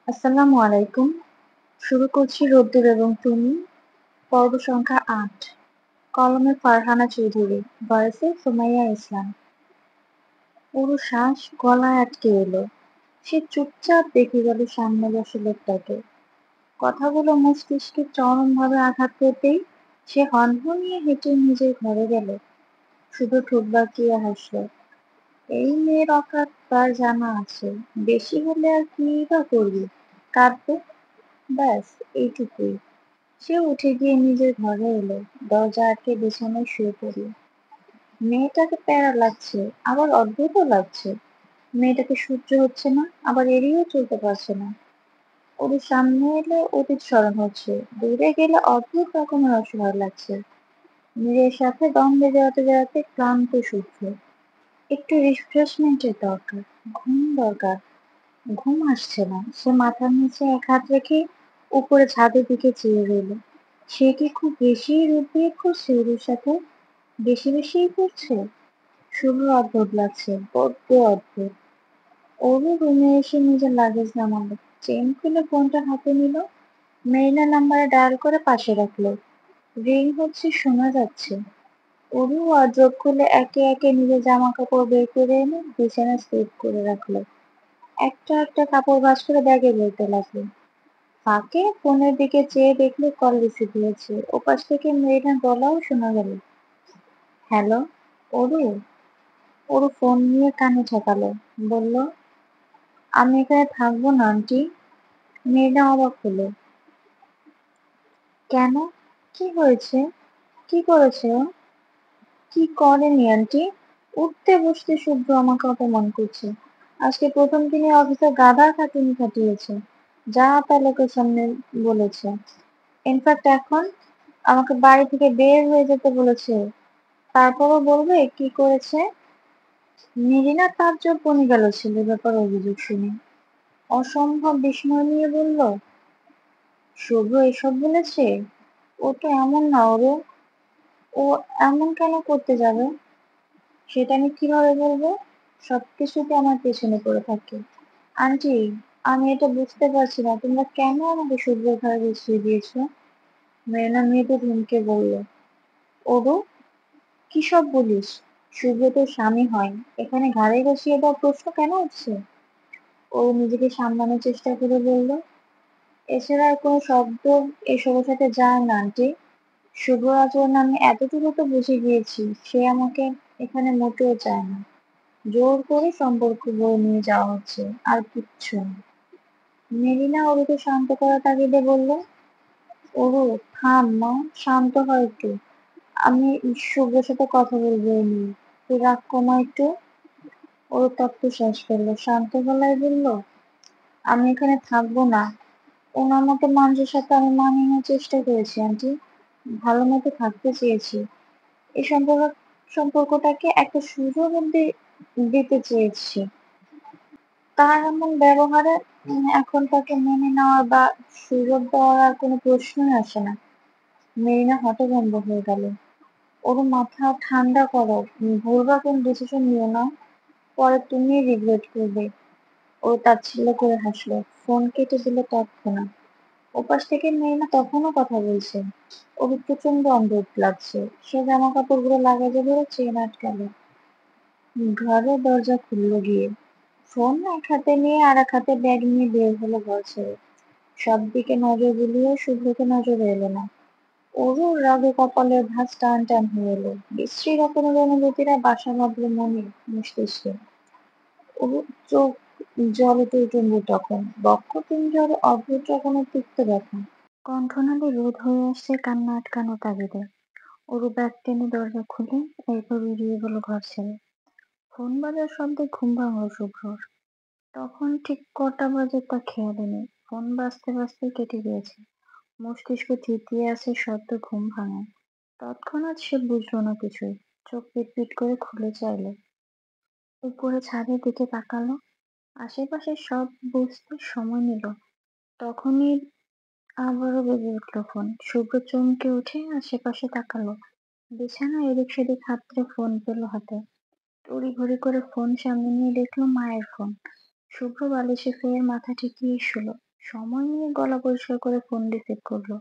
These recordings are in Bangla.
আসসালামু আলাইকুম। শুরু করছি 'রোদ্দুর এবং তুমি', পর্ব সংখ্যা ৮। কলমে ফারহানা চৌধুরী, ভয়েসে সুমাইয়া ইসলাম। পুরো শ্বাস গলায় আটকে এলো। সে চুপচাপ দেখে গেল সামনে বসা লোকটাকে। কথাগুলো মস্তিষ্কে চরমভাবে আঘাত করতেই সে হনহনিয়ে হেঁটে নিজের ঘরে গেল। শুধু ঠোঁট বাঁকিয়ে হাসল। এই মেয়ের অকাত তার জানা আছে। বেশি হলে আর কিই বা করবে? কাঁদবে? ব্যাস এইটুকুই। সে উঠে গিয়ে নিজের ঘরে এলো, দরজা আটকে বিছানায় শুয়ে পড়ল। মেয়েটাকে প্যারা লাগছে, আবার অদ্ভুতও লাগছে। মেয়েটাকে সহ্য হচ্ছে না, আবার এড়িয়েও চলতে পারছে না। ওর সামনে এলে অতীত স্মরণ হচ্ছে, দূরে গেলে অদ্ভুত রকমের অসহায় লাগছে। নিজের সাথে দ্বন্দ্বে জড়াতে জড়াতে ক্লান্ত সূর্য। একটু রিফ্রেশমেন্টের দরকার, ঘুম দরকার। ঘুম আসছে না। সে মাথার নিচে এক হাত রেখে উপরে ছাদের দিকে চেয়ে রইল। সে কি খুব বেশিই রূপ ভেদ করছে ওর সাথে? বেশি বেশিই করছে? শুভ্র অদ্ভুত লাগছে, বড্ড অদ্ভুত। ওরও রুমে এসে নিজের লাগেজ নামালো, চেন খুলে ফোনটা হাতে নিল, মেরিনা নাম্বারে ডায়াল করে পাশে রাখলো। রিং হচ্ছে, শোনা যাচ্ছে। ওরও ওয়ার্ড্রোব খুলে একে একে নিজের জামা কাপড় বের করে এনে বিছানায় সেট করে রাখলো। একটা একটা কাপড় ভাঁজ করে ব্যাগে বলতে লাগলো। ফাঁকে ফোনের দিকে চেয়ে দেখলো কল রিসিভ হয়েছে। ওপাশ থেকে মেয়েটার গলাও শোনা গেল। হ্যালো, অরু? অরু ফোন নিয়ে কানে ঠেকালো। বলল, আমি এখানে থাকবো না আন্টি। মেয়েটা অবাক হলো। কেন? কি হয়েছে? কি করেছে ও? কি করেনি আন্টি? উঠতে বসতে শুভ্র আমাকে অপমান করছে। আজকে প্রথম দিনে অফিসে গাধার খাটুনি খাটিয়েছে। যা তা লোকের সামনে বলেছে। ইনফ্যাক্ট এখন আমাকে বাড়ি থেকে বের হয়ে যেতে বলেছে। তারপরও বলবে কি করেছে? মেরিনা তাজ্জব বনে গেল ছেলের ব্যাপারে অভিযোগ শুনে। অসম্ভব বিস্ময় নিয়ে বলল, শুভ এসব বলেছে? ও তো এমন না ওরও। ও এমন কেন করতে যাবে? সেটা আমি কিভাবে বলবো? সবকিছুতে আমার পেছনে পড়ে থাকে। আন্টি, আমি এটা বুঝতে পারছি না তোমরা কেন আমাকে শুভ্রের ঘরে বসিয়ে দিয়েছো? মেরিনা মৃদু ধমকে বলল, ওরও কি সব বলিস? শুভ্র তোর স্বামী হয়, এখানে ঘাড়ে বসিয়ে দেওয়ার প্রশ্ন কেন উঠছে? ও নিজেকে সামলানোর চেষ্টা করে বলল, এছাড়া আর কোনো শব্দ এসবের সাথে যায় না আন্টি। শুভ্র আচরণ আমি এতটুকু তো বুঝে গিয়েছি, সে আমাকে এখানে মোটেও চায় না। জোর করে সম্পর্ক বয়ে নিয়ে যাওয়া হচ্ছে, আর কিচ্ছু না। মেরিনা ওরুকে শান্ত করার তাগিদে বলল, ওরু থাম মা, শান্ত হয় একটু। আমি শুভ্রের সাথে কথা বলবো এই নিয়ে। তুই রাগ কমা একটু। ওর তপ্ত শ্বাস ফেললো, শান্ত গলায় বলল, আমি এখানে থাকবো না। ওনার মতো মানুষের সাথে আমি মানিয়ে নেওয়ার চেষ্টা করেছি আন্টি। ভালো মতো থাকতে চেয়েছি। এই সম্পর্কটাকে একটা সুযোগ দিতে চেয়েছি। তার এমন ব্যবহারে এখন তাকে মেনে নেওয়ার বা সুযোগ দেওয়ার আর কোনো প্রশ্নই আসে না। মেরিনা হতভম্ব হয়ে গেল। ওর মাথা ঠান্ডা করো, ভুলভাল কোন ডিসিশন নিও না, পরে তুমি রিগ্রেট করবে। ও তাচ্ছিল্য করে হাসলো, ফোন কেটে দিল তৎক্ষণাৎ। ওপাশ থেকে মেরিনা তখনও কথা বলছে। ওর প্রচন্ড অদ্ভুত লাগছে। সে জামা কাপড়গুলো লাগেজে ভরে চেন আটকালো। ঘরের দরজা খুললো গিয়ে। ফোন এক হাতে নিয়ে আর এক হাতে ব্যাগ নিয়ে বের হলো ঘর ছেড়ে। সব দিকে নজর বুলিয়ে শুভ্রকে নজরে এলো না। ওরও রাগে কপালের ভাঁজ টান টান হয়ে এলো। বিশ্রী রকমের অনুভূতিরা বাসা বাঁধলো মনে, মস্তিষ্কে। ওর চোখ জলে টইটুম্বুর তখন, বক্ষ পিঞ্জরে অদ্ভুত রকমের তিক্ত ব্যথা। কণ্ঠনালী রোধ হয়ে আসছে কান্না আটকানো তাগিদে। ওরু ব্যাগ টেনে দরজা খুলে এরপর বেরিয়ে গেল ঘর ছেড়ে। ফোন বাজার শব্দে ঘুম ভাঙল শুভ্রর। তখন ঠিক কটা বাজে তা খেয়ালই নেই। ফোন বাজতে বাজতে কেটে গিয়েছে। মস্তিষ্ক থিতিয়ে আছে সদ্য ঘুম ভাঙায়। তৎক্ষণাৎ সে বুঝলো না কিছুই। চোখ পিটপিট করে খুলে চাইল। উপরে ছাদের দিকে তাকালো। আশেপাশে সব বুঝতে সময় নিল। তখনই আবারও বেজে উঠল ফোন। শুভ্র চমকে উঠে আশেপাশে তাকালো। বিছানায় এদিক সেদিক হাতড়ে ফোন পেল হাতে। তড়িঘড়ি করে ফোন সামনে নিয়ে দেখলো মায়ের ফোন। শুভ্র বালিশে ফের মাথা ঠেকিয়ে শুলো। সময় নিয়ে গলা পরিষ্কার করে ফোন রিসিভ করলো।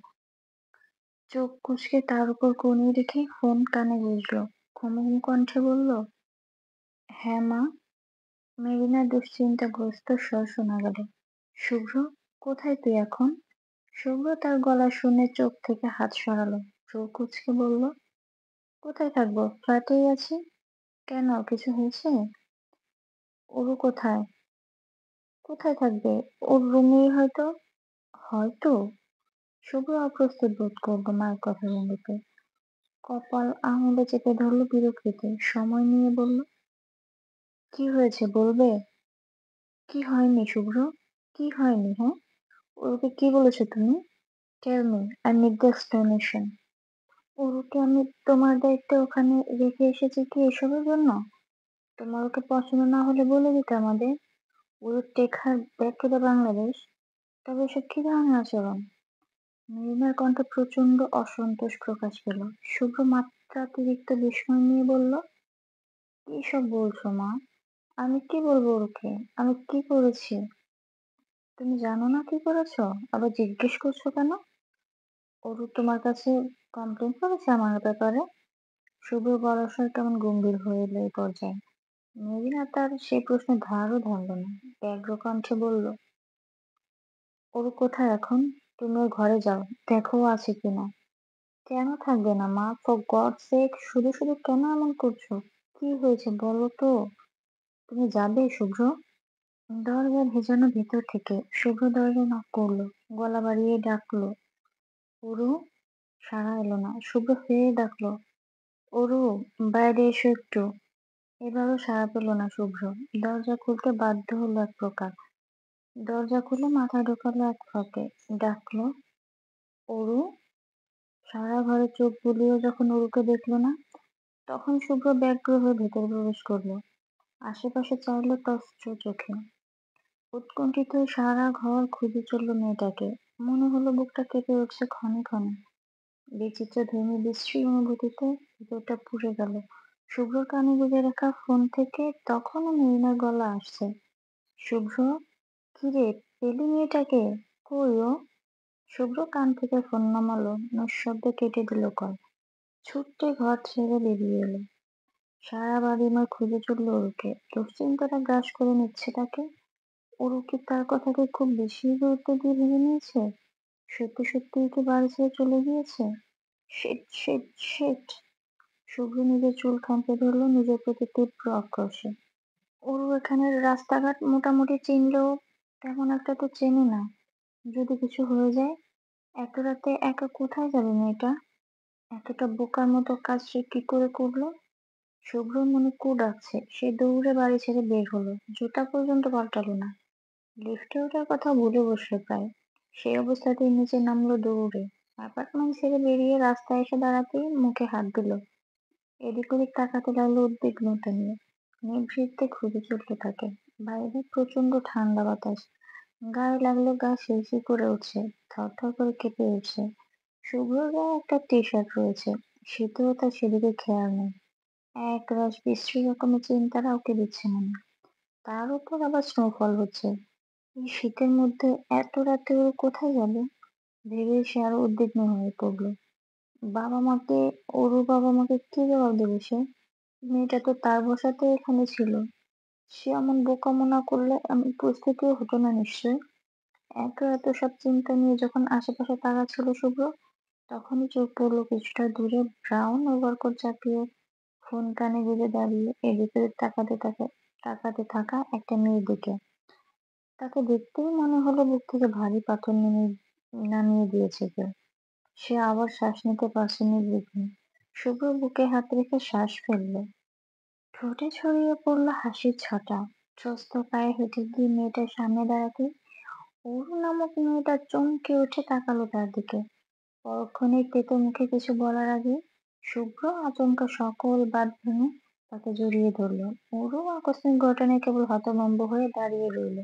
চোখ কুঁচকে তার উপর কনুই রেখে ফোন কানে গুঁজলো। ঘুম কণ্ঠে বলল, হ্যাঁ মা। মেরিনার দুশ্চিন্তাগ্রস্ত স্বর শোনা গেল। শুভ্র, কোথায় তুই এখন? শুভ্র তার গলা শুনে চোখ থেকে হাত সরালো। চোখ কুঁচকে বলল, কোথায় থাকবো, ফ্ল্যাটেই আছি। কেন, কিছু হয়েছে? ওরও কোথায়? কোথায় থাকবে? ওর রুমেই হয়তো। হয়তো? শুভ্র অপ্রস্তুত বোধ করলো মায়ের কথা ভঙ্গিতে। কপাল আঙুলে চেপে ধরলো বিরক্তিতে। সময় নিয়ে বলল, কি হয়েছে বলবে? কি হয়নি শুভ্র? কি হয়নি, হ্যাঁ? ওকে কি বলেছো তুমি? Tell me, I need the explanation. ওকে আমি তোমার দায়িত্বে ওখানে রেখে এসেছি কি এসবের জন্য? তোমার ওকে পছন্দ না হলে বলে দিতে আমাদের। Will take her back to the Bangladesh. তবে এসব কি ধরনের আচরণ? মেরিনার কণ্ঠে প্রচন্ড অসন্তোষ প্রকাশ পেল। শুভ্র মাত্রাতিরিক্ত বিস্ময় নিয়ে বলল, কি সব বলছো মা? আমি কি বলবো ওকে? আমি কি করেছি? তুমি জানো না কি করেছো, আবার জিজ্ঞেস করছো কেন? অরু তোমার কাছে কমপ্লেন করেছে আমার ব্যাপারে? শুভ্র গলার স্বর কেমন গম্ভীর হয়ে এলো এই পর্যায়ে। মেরিনা তার সেই প্রশ্নের ধারও ধারল না। ব্যগ্র কণ্ঠে বলল, ওর কোথায় এখন? তুমি ওর ঘরে যাও, দেখো ও আছে কিনা। কেন থাকবে না মা, ফর গড সেক, শুধু শুধু কেন এমন করছো? কি হয়েছে বলো তো? তুমি যাবে শুভ্র? দরজা ভেজানো ভেতর থেকে শুভ্র দরজা নক করলো, গলা বাড়িয়ে ডাকলো, ওরু। সাড়া এলো না। শুভ্র ফিরে ডাকলো, ওরু, বাইরে এসো একটু। এবারও সাড়া পেল না শুভ্র। দরজা খুলতে বাধ্য হলো এক প্রকার। দরজা খুলে মাথা ঢোকালো এক ফাঁকে। ডাকলো, অরু। সারা ঘরে চোখ বুলিয়েও যখন অরুকে দেখলো না, তখন শুভ্র ব্যগ্র হয়ে ভেতরে প্রবেশ করলো। আশেপাশে চাইলো তস্ত্র চোখে। উৎকণ্ঠিত হয়ে সারা ঘর খুঁজে চলল মেয়েটাকে। মনে হলো বুকটা কেঁপে উঠছে ক্ষণে ক্ষণে। বিচিত্র ধর্মী বিশ্রী অনুভূতিতে ভিতরটা পুড়ে গেল। শুভ্রর কানে গুঁজে রাখা ফোন থেকে তখনও মেরিনার গলা আসছে, শুভ্র। কিরে, পেলি মেয়েটাকে? কই ও? শুভ্র কান থেকে ফোন নামালো, নিঃশব্দে কেটে দিল কল। ছুটতে ঘর ছেড়ে বেরিয়ে এলো। সারা বাড়িময় খুঁজে চলল ওরকে। দুশ্চিন্তাটা গ্রাস করে নিচ্ছে তাকে। ওরও কি তার কথাকে খুব বেশি গুরুত্ব দিয়ে ভেবে নিয়েছে? সত্যি সত্যি কি বাড়ি ছেড়ে চলে গিয়েছে? Sheet, sheet, sheet. শুভ্র নিজের চুল খামচে ধরলো নিজের প্রতি তীব্র আক্রোশে। ওরও এখানের রাস্তাঘাট মোটামুটি চিনলেও তেমন একটা তো চেনে না। যদি কিছু হয়ে যায়, এত রাতে একা কোথায় যাবে মেয়েটা? এতটা বোকার মতো কাজ সে কি করে করলো? শুভ্রর মনে কু ডাকছে। সে দৌড়ে বাড়ি ছেড়ে বের হলো, জুতা পর্যন্ত পাল্টালো না। লিফটে ওঠার কথা ভুলে বসলো প্রায়। সেই অবস্থাতেই নিচে নামলো দৌড়ে। অ্যাপার্টমেন্ট ছেড়ে বেরিয়ে রাস্তায় এসে দাঁড়াতেই মুখে হাত দিল। এদিক ওদিক তাকাতে লাগলো উদ্বিগ্নতা নিয়ে। নিভৃতে খুঁজে চলতে থাকে। বাইরে প্রচন্ড ঠান্ডা বাতাস। গায়ে লাগলো গা শিরশির করে উঠছে, থরথর করে কেঁপে উঠছে। শুভ্রর গায়ে একটা টি শার্ট রয়েছে, শীতেও তার সেদিকে খেয়াল নেই। একরাশ বিশ্রী রকমের চিন্তারা ওকে দিচ্ছে মনে। তার উপর আবার স্নোফল হচ্ছে। এই শীতের মধ্যে এত রাতে ও কোথায় যাবে ভেবে সে আরো উদ্বিগ্ন হয়ে পড়লো। বাবা মাকে, ওরও বাবা মাকে কি জবাব দেবে সে? মেয়েটা তো তার ভরসাতেই এখানে ছিল। সে এমন বোকামো না করলে এমন পরিস্থিতিও হতো না নিশ্চয়ই। এত এত সব চিন্তা নিয়ে যখন আশেপাশে তাকাচ্ছিল শুভ্র, তখনই চোখ পড়লো কিছুটা দূরে ব্রাউন ওভারকোট চাপিয়ে ফোন কানে গুঁজে দাঁড়িয়ে এদিক ওদিক তাকাতে থাকা একটা মেয়ের দিকে। তাকে দেখতেই মনে হলো বুক থেকে ভারী পাথর নামিয়ে দিয়েছে কেউ। সে আবার শ্বাস নিতে পারছে নির্বিঘ্নে। শুভ্র বুকে হাত রেখে শ্বাস ফেললো। ঠোঁটে ছড়িয়ে পড়লো হাসির ছটা। ত্রস্ত পায়ে হেঁটে গিয়ে মেয়েটার সামনে দাঁড়াতে অরু নামক মেয়েটা চমকে উঠে তাকালো তার দিকে। পরক্ষণেই তেতো মুখে কিছু বলার আগে শুভ্র আচমকা সকল বাদ ভেঙে তাকে জড়িয়ে ধরলো। অরু আকস্মিক ঘটনায় কেবল হতভম্ব হয়ে দাঁড়িয়ে রইল।